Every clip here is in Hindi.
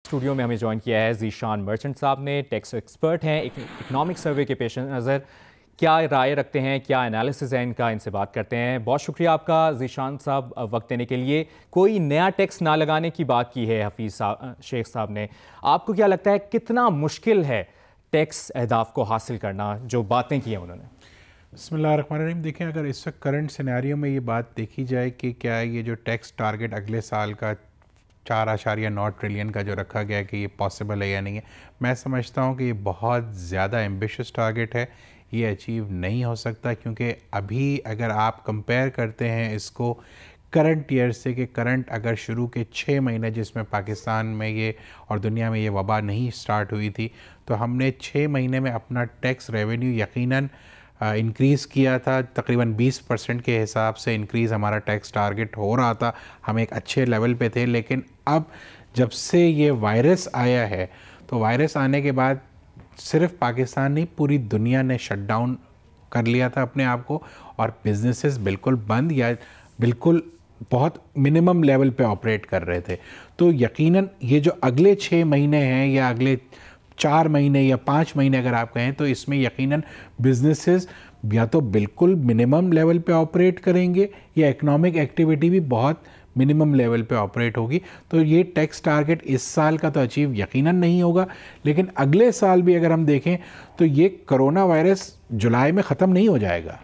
स्टूडियो में हमें ज्वाइन किया है ज़ीशान मर्चेंट साहब ने। टैक्स एक्सपर्ट हैं। इकनॉमिक सर्वे के पेश नज़र क्या राय रखते हैं, क्या एनालिसिस है इनका, इनसे बात करते हैं। बहुत शुक्रिया आपका ज़ीशान साहब वक्त देने के लिए। कोई नया टैक्स ना लगाने की बात की है हफीज़ शेख साहब ने। आपको क्या लगता है कितना मुश्किल है टैक्स अहदाफ को हासिल करना, जो बातें की हैं उन्होंने? बिस्मिल्लाहिर्रहमानिर्रहीम। देखें, अगर इस वक्त करंट सिनेरियो में ये बात देखी जाए कि क्या ये जो टैक्स टारगेट अगले साल का 4.9 ट्रिलियन का जो रखा गया है कि ये पॉसिबल है या नहीं है, मैं समझता हूँ कि ये बहुत ज़्यादा एम्बिशियस टारगेट है। ये अचीव नहीं हो सकता, क्योंकि अभी अगर आप कंपेयर करते हैं इसको करंट ईयर से, कि करंट अगर शुरू के 6 महीने जिसमें पाकिस्तान में ये और दुनिया में ये वबा नहीं स्टार्ट हुई थी, तो हमने 6 महीने में अपना टैक्स रेवेन्यू यकीनन इंक्रीज़ किया था। तकरीबन 20% के हिसाब से इंक्रीज़ हमारा टैक्स टारगेट हो रहा था। हम एक अच्छे लेवल पे थे। लेकिन अब जब से ये वायरस आया है, तो वायरस आने के बाद सिर्फ पाकिस्तान नहीं, पूरी दुनिया ने शट डाउन कर लिया था अपने आप को, और बिजनेसेस बिल्कुल बंद या बिल्कुल बहुत मिनिमम लेवल पे ऑपरेट कर रहे थे। तो यकीनन ये जो अगले 6 महीने हैं या अगले 4 महीने या 5 महीने अगर आप कहें, तो इसमें यकीनन बिजनेसेस या तो बिल्कुल मिनिमम लेवल पे ऑपरेट करेंगे या इकोनॉमिक एक्टिविटी भी बहुत मिनिमम लेवल पे ऑपरेट होगी। तो ये टैक्स टारगेट इस साल का तो अचीव यकीनन नहीं होगा, लेकिन अगले साल भी अगर हम देखें तो ये कोरोना वायरस जुलाई में ख़त्म नहीं हो जाएगा,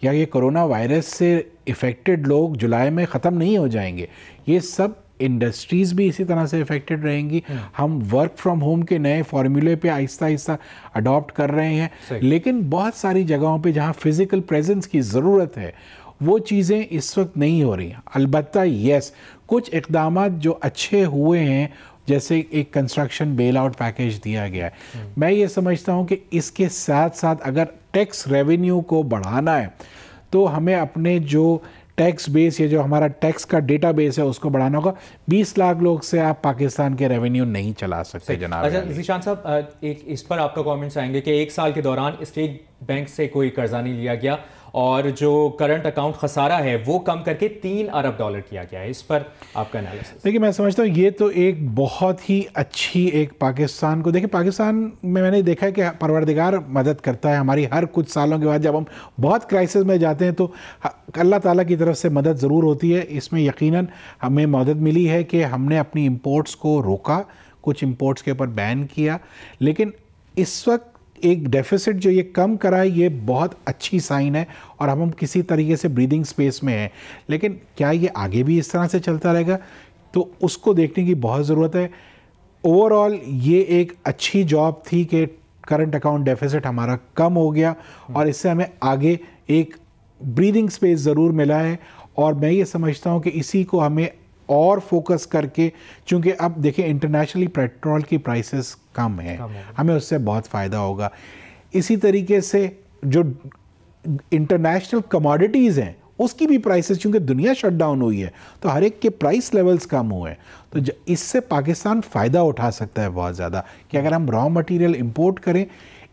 या ये कोरोना वायरस से इफ़ेक्टेड लोग जुलाई में ख़त्म नहीं हो जाएंगे। ये सब इंडस्ट्रीज़ भी इसी तरह से इफ़ेक्टेड रहेंगी। हम वर्क फ्रॉम होम के नए फार्मूले पे आहिस्ता आहिस्ता अडॉप्ट कर रहे हैं, लेकिन बहुत सारी जगहों पे जहाँ फिज़िकल प्रेजेंस की ज़रूरत है वो चीज़ें इस वक्त नहीं हो रही हैं। अलबत्ता यस, कुछ इक़दामात जो अच्छे हुए हैं, जैसे एक कंस्ट्रक्शन बेल आउट पैकेज दिया गया है, मैं ये समझता हूँ कि इसके साथ साथ अगर टैक्स रेवेन्यू को बढ़ाना है तो हमें अपने जो टैक्स बेस या जो हमारा टैक्स का डेटा बेस है उसको बढ़ाना होगा। 20 लाख लोग से आप पाकिस्तान के रेवेन्यू नहीं चला सकते जनाब। अच्छा ज़ीशान साहब, एक इस पर आपका कमेंट्स आएंगे कि 1 साल के दौरान स्टेट बैंक से कोई कर्जा नहीं लिया गया और जो करंट अकाउंट खसारा है वो कम करके $3 अरब किया गया है। इस पर आपका एनालिसिस? देखिए, मैं समझता हूँ ये तो एक बहुत ही अच्छी एक पाकिस्तान को, देखिए पाकिस्तान में मैंने देखा है कि परवरदिगार मदद करता है हमारी। हर कुछ सालों के बाद जब हम बहुत क्राइसिस में जाते हैं तो अल्लाह ताला की तरफ से मदद ज़रूर होती है। इसमें यकीनन हमें मदद मिली है कि हमने अपनी इम्पोर्ट्स को रोका, कुछ इम्पोर्ट्स के ऊपर बैन किया, लेकिन इस वक्त एक डेफिसिट जो ये कम करा है ये बहुत अच्छी साइन है और हम किसी तरीके से ब्रीदिंग स्पेस में हैं। लेकिन क्या ये आगे भी इस तरह से चलता रहेगा, तो उसको देखने की बहुत ज़रूरत है। ओवरऑल ये एक अच्छी जॉब थी कि करंट अकाउंट डेफिसिट हमारा कम हो गया और इससे हमें आगे एक ब्रीदिंग स्पेस ज़रूर मिला है। और मैं ये समझता हूँ कि इसी को हमें और फोकस करके, चूँकि अब देखिए इंटरनेशनली पेट्रोल की प्राइसेस कम है, हमें उससे बहुत फ़ायदा होगा। इसी तरीके से जो इंटरनेशनल कमोडिटीज़ हैं उसकी भी प्राइसेस, चूँकि दुनिया शट डाउन हुई है तो हर एक के प्राइस लेवल्स कम हुए हैं, तो इससे पाकिस्तान फ़ायदा उठा सकता है बहुत ज़्यादा। कि अगर हम रॉ मटेरियल इंपोर्ट करें,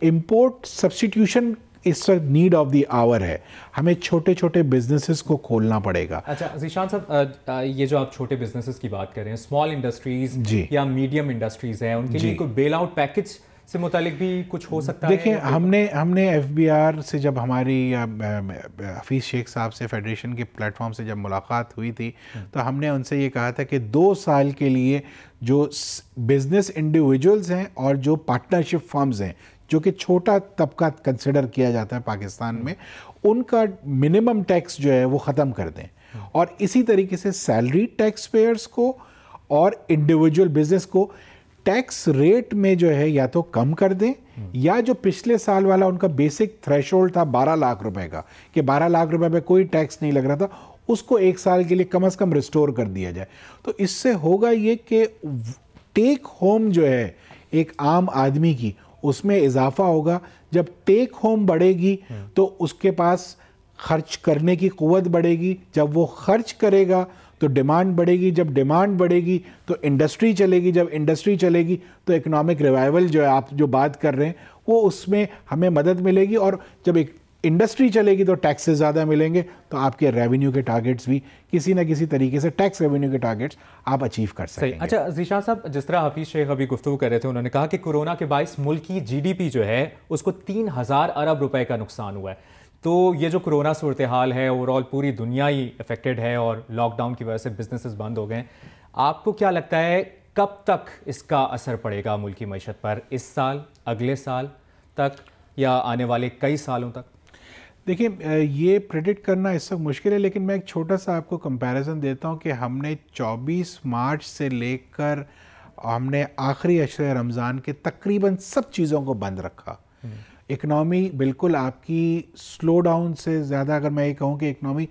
इंपोर्ट सब्स्टिट्यूशन इस वक्त नीड ऑफ द आवर है, हमें छोटे छोटे बिजनेसेस को खोलना पड़ेगा। अच्छा ज़ीशान साहब, ये जो आप छोटे बिजनेसेस की बात कर रहे हैं, स्मॉल इंडस्ट्रीज़ या मीडियम इंडस्ट्रीज़ हैं, उनके लिए कोई बेल आउट पैकेज से मुतालिक भी कुछ हो सकता है? देखिए, हमने FBR से जब हमारी हफीज़ शेख साहब से फेडरेशन के प्लेटफॉर्म से जब मुलाकात हुई थी, तो हमने उनसे ये कहा था कि 2 साल के लिए जो बिज़नेस इंडिविजुअल्स हैं और जो पार्टनरशिप फर्म्स हैं, जो कि छोटा तबका कंसिडर किया जाता है पाकिस्तान में, उनका मिनिमम टैक्स जो है वो ख़त्म कर दें। और इसी तरीके से सैलरी टैक्स पेयर्स को और इंडिविजुअल बिजनेस को टैक्स रेट में जो है या तो कम कर दें, या जो पिछले साल वाला उनका बेसिक थ्रेशोल्ड था 12 लाख रुपए का, कि 12 लाख रुपए पे कोई टैक्स नहीं लग रहा था, उसको 1 साल के लिए कम से कम रिस्टोर कर दिया जाए। तो इससे होगा ये कि टेक होम जो है एक आम आदमी की, उसमें इजाफा होगा। जब टेक होम बढ़ेगी तो उसके पास खर्च करने की क़ुव्वत बढ़ेगी, जब वो खर्च करेगा तो डिमांड बढ़ेगी, जब डिमांड बढ़ेगी तो इंडस्ट्री चलेगी, जब इंडस्ट्री चलेगी तो इकोनॉमिक रिवाइवल जो है आप जो बात कर रहे हैं वो उसमें हमें मदद मिलेगी। और जब एक इंडस्ट्री चलेगी तो टैक्स से ज़्यादा मिलेंगे, तो आपके रेवेन्यू के टारगेट्स भी किसी ना किसी तरीके से टैक्स रेवेन्यू के टारगेट्स आप अचीव कर सकेंगे। अच्छा ज़ीशान साहब, जिस तरह हफीज़ शेख अभी गुफ्तगू कर रहे थे, उन्होंने कहा कि कोरोना के बायस मुल्क की GDP जो है उसको 3000 अरब रुपए का नुकसान हुआ है। तो ये जो कोरोना सूरत हाल है, ओवरऑल पूरी दुनिया ही अफेक्टेड है और लॉकडाउन की वजह से बिजनेसेस बंद हो गए। आपको क्या लगता है कब तक इसका असर पड़ेगा मुल्क की मईशत पर? इस साल, अगले साल तक, या आने वाले कई सालों तक? देखिए, ये प्रेडिक्ट करना इस वक्त मुश्किल है, लेकिन मैं एक छोटा सा आपको कंपैरिजन देता हूँ कि हमने 24 मार्च से लेकर हमने आखिरी अशरे रमज़ान के तकरीबन सब चीज़ों को बंद रखा। इकनॉमी बिल्कुल आपकी स्लो डाउन से ज़्यादा, अगर मैं ये कहूँ कि इकनॉमी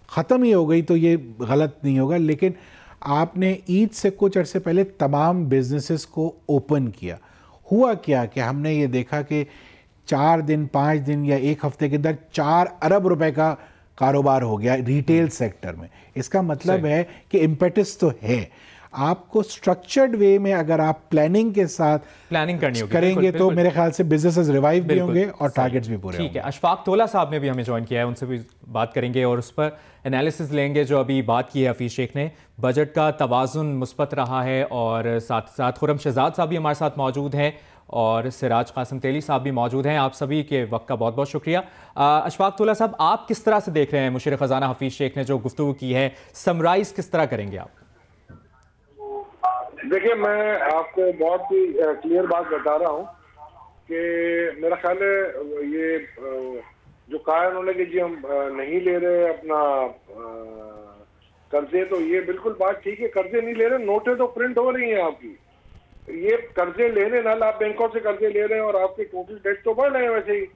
ख़त्म ही हो गई तो ये गलत नहीं होगा, लेकिन आपने ईद से कुछ अर्से पहले तमाम बिजनेसेस को ओपन किया। हुआ क्या कि हमने ये देखा कि 4 दिन, 5 दिन या एक हफ्ते के अंदर 4 अरब रुपए का कारोबार हो गया रिटेल सेक्टर में। इसका मतलब है कि इम्पेटस तो है। आपको स्ट्रक्चर्ड वे में अगर आप प्लानिंग के साथ प्लानिंग करेंगे तो मेरे ख्याल से बिजनेसेस रिवाइव भी होंगे और टारगेट्स भी पूरे होंगे। ठीक है, अशफाक तोला साहब ने भी हमें ज्वाइन किया है, उनसे भी बात करेंगे और उस पर एनालिसिस लेंगे। जो अभी बात की है हफीज़ शेख ने, बजट का तवाज़ुन मुस्बत रहा है, और साथ साथ खुरम शहजाद साहब भी हमारे साथ मौजूद हैं और सिराज कासिम तेली साहब भी मौजूद हैं। आप सभी के वक्त का बहुत बहुत शुक्रिया। अशफाक तोला साहब, आप किस तरह से देख रहे हैं मुशीर ख़ज़ाना हफीज़ शेख ने जो गुफ्तगू की है, समराइज़ किस तरह करेंगे आप? देखिए, मैं आपको बहुत ही क्लियर बात बता रहा हूँ कि मेरा ख्याल है ये जो कहा उन्होंने कि जी हम नहीं ले रहे अपना कर्जे, तो ये बिल्कुल बात ठीक है। कर्जे नहीं ले रहे, नोटें तो प्रिंट हो रही हैं आपकी। ये कर्जे लेने ना, आप बैंकों से कर्जे ले रहे हैं और आपके टोटल डेट तो बढ़ रहे हैं। वैसे ही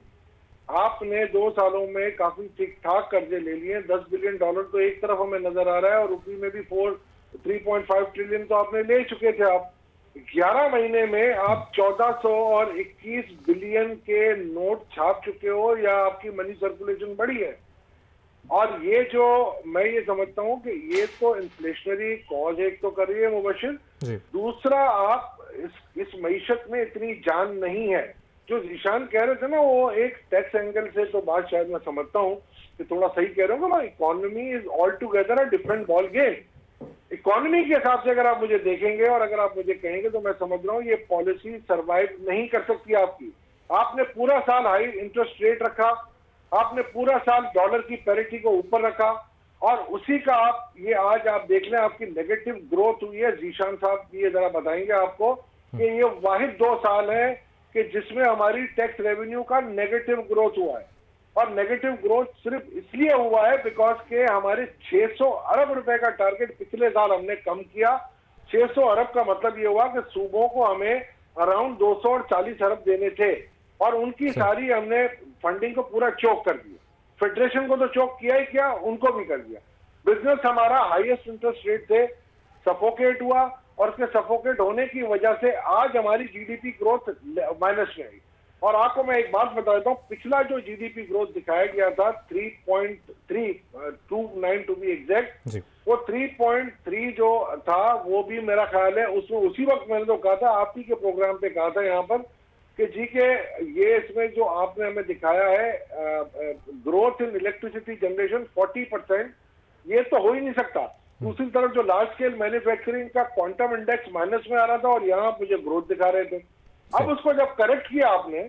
आपने 2 सालों में काफी ठीक ठाक कर्जे ले लिए। $10 बिलियन तो एक तरफ हमें नजर आ रहा है, और रुपये में भी 3.5 ट्रिलियन तो आपने ले चुके थे। आप 11 महीने में आप 1400 और 21 बिलियन के नोट छाप चुके हो, या आपकी मनी सर्कुलेशन बढ़ी है। और ये जो मैं ये समझता हूँ कि ये तो इन्फ्लेशनरी कॉज एक तो कर रही है मुबशिर, दूसरा आप इस मईशत में इतनी जान नहीं है। जो ज़ीशान कह रहे थे ना, वो एक टैक्स एंगल से तो बात शायद मैं समझता हूँ कि थोड़ा सही कह रहे हो ना, economy is all together a different ball game. Economy के हिसाब से अगर आप मुझे देखेंगे और अगर आप मुझे कहेंगे तो मैं समझ रहा हूँ ये पॉलिसी सरवाइव नहीं कर सकती आपकी। आपने पूरा साल हाई इंटरेस्ट रेट रखा, आपने पूरा साल डॉलर की पैरिटी को ऊपर रखा, और उसी का आप ये आज आप देख लें आपकी नेगेटिव ग्रोथ हुई है। ज़ीशान साहब ये जरा बताएंगे आपको कि ये वाहिद 2 साल है कि जिसमें हमारी टैक्स रेवेन्यू का नेगेटिव ग्रोथ हुआ है। और नेगेटिव ग्रोथ सिर्फ इसलिए हुआ है बिकॉज के हमारे 600 अरब रुपए का टारगेट पिछले साल हमने कम किया। 600 अरब का मतलब ये हुआ कि सूबों को हमें अराउंड 240 अरब देने थे, और उनकी सारी हमने फंडिंग को पूरा चोक कर दिया। फेडरेशन को तो चोक किया ही किया, उनको भी कर दिया। बिजनेस हमारा हाईएस्ट इंटरेस्ट रेट थे, सफोकेट हुआ, और उसके सफोकेट होने की वजह से आज हमारी जीडीपी ग्रोथ माइनस में आई। और आपको मैं एक बात बता देता हूँ, पिछला जो जीडीपी ग्रोथ दिखाया गया था 3.329 टू बी एग्जैक्ट, वो 3.3 जो था वो भी मेरा ख्याल है उसमें उसी वक्त मैंने तो कहा था, आप ही के प्रोग्राम पे कहा था यहाँ पर कि जी के ये इसमें जो आपने हमें दिखाया है ग्रोथ इन इलेक्ट्रिसिटी जनरेशन 40%, ये तो हो ही नहीं सकता। दूसरी तरफ जो लार्ज स्केल मैन्युफैक्चरिंग का क्वांटम इंडेक्स माइनस में आ रहा था, और यहाँ मुझे ग्रोथ दिखा रहे थे। अब उसको जब करेक्ट किया आपने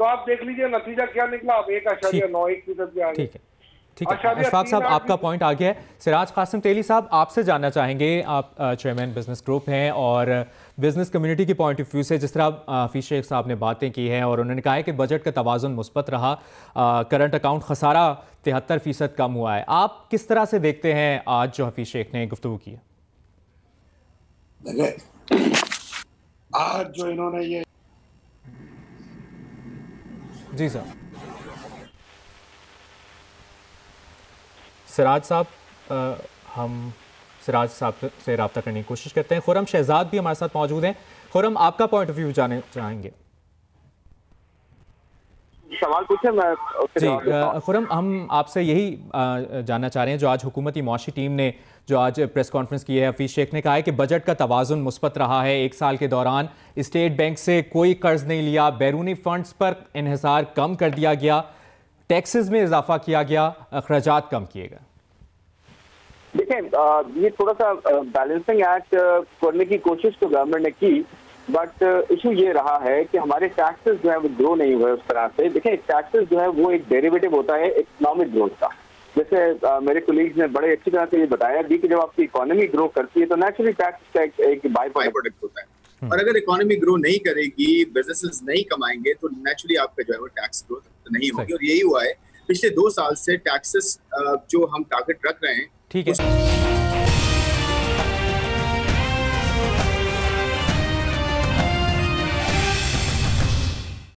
तो आप देख लीजिए नतीजा क्या निकला, आप 1.91% पे आ गए। ठीक है अशफाक साहब, आपका पॉइंट आ गया है। सिराज कासिम तेली साहब, आपसे जानना चाहेंगे, आप चेयरमैन बिजनेस ग्रुप हैं और बिजनेस कम्युनिटी की पॉइंट ऑफ व्यू से जिस तरह हफीज़ शेख साहब ने बातें की हैं और उन्होंने कहा है कि बजट का तवाज़ुन मुस्बत रहा, करंट अकाउंट खसारा 73% कम हुआ है, आप किस तरह से देखते हैं आज जो हफीज़ शेख ने गुफ्तगू की है? आज जो इन्होंने ये जी सर, सिराज साहब, हम सिराज साहब से रब्ता करने की कोशिश करते हैं। खुरम शहजाद भी हमारे साथ मौजूद हैं। खुरम, आपका पॉइंट ऑफ व्यू जानना चाहेंगे? सवाल पूछे मैं जी खुरम, हम आपसे यही जानना चाह रहे हैं, जो आज हुकूमती मुआशी टीम ने जो आज प्रेस कॉन्फ्रेंस की है, हफीज़ शेख ने कहा है कि बजट का तवाज़ुन मुस्बत रहा है। 1 साल के दौरान स्टेट बैंक से कोई कर्ज नहीं लिया, बैरूनी फंड्स पर इन्हिसार कम कर दिया गया, टैक्सेस में इजाफा किया गया, अखराजात कम किए गए? देखें, ये थोड़ा सा बैलेंसिंग एक्ट करने की कोशिश तो गवर्नमेंट ने की, बट इशू ये रहा है कि हमारे टैक्सेस जो है वो ग्रो नहीं हुए उस तरह से। देखें, टैक्सेस जो है वो एक डेरिवेटिव होता है इकोनॉमिक ग्रोथ का। जैसे मेरे कोलीग्स ने बड़े अच्छी तरह से ये बताया भी कि जब आपकी इकोनॉमी ग्रो करती है तो नेचुरली टैक्स का एक बाय प्रोडक्ट होता है। और अगर इकोनॉमी ग्रो नहीं करेगी, बिजनेसेस नहीं कमाएंगे, तो नेचुरली आपका जो है वो टैक्स ग्रोथ नहीं होगी। और यही हुआ है पिछले 2 साल से। टैक्सेस जो हम टारगेट रख रहे हैं, ठीक है।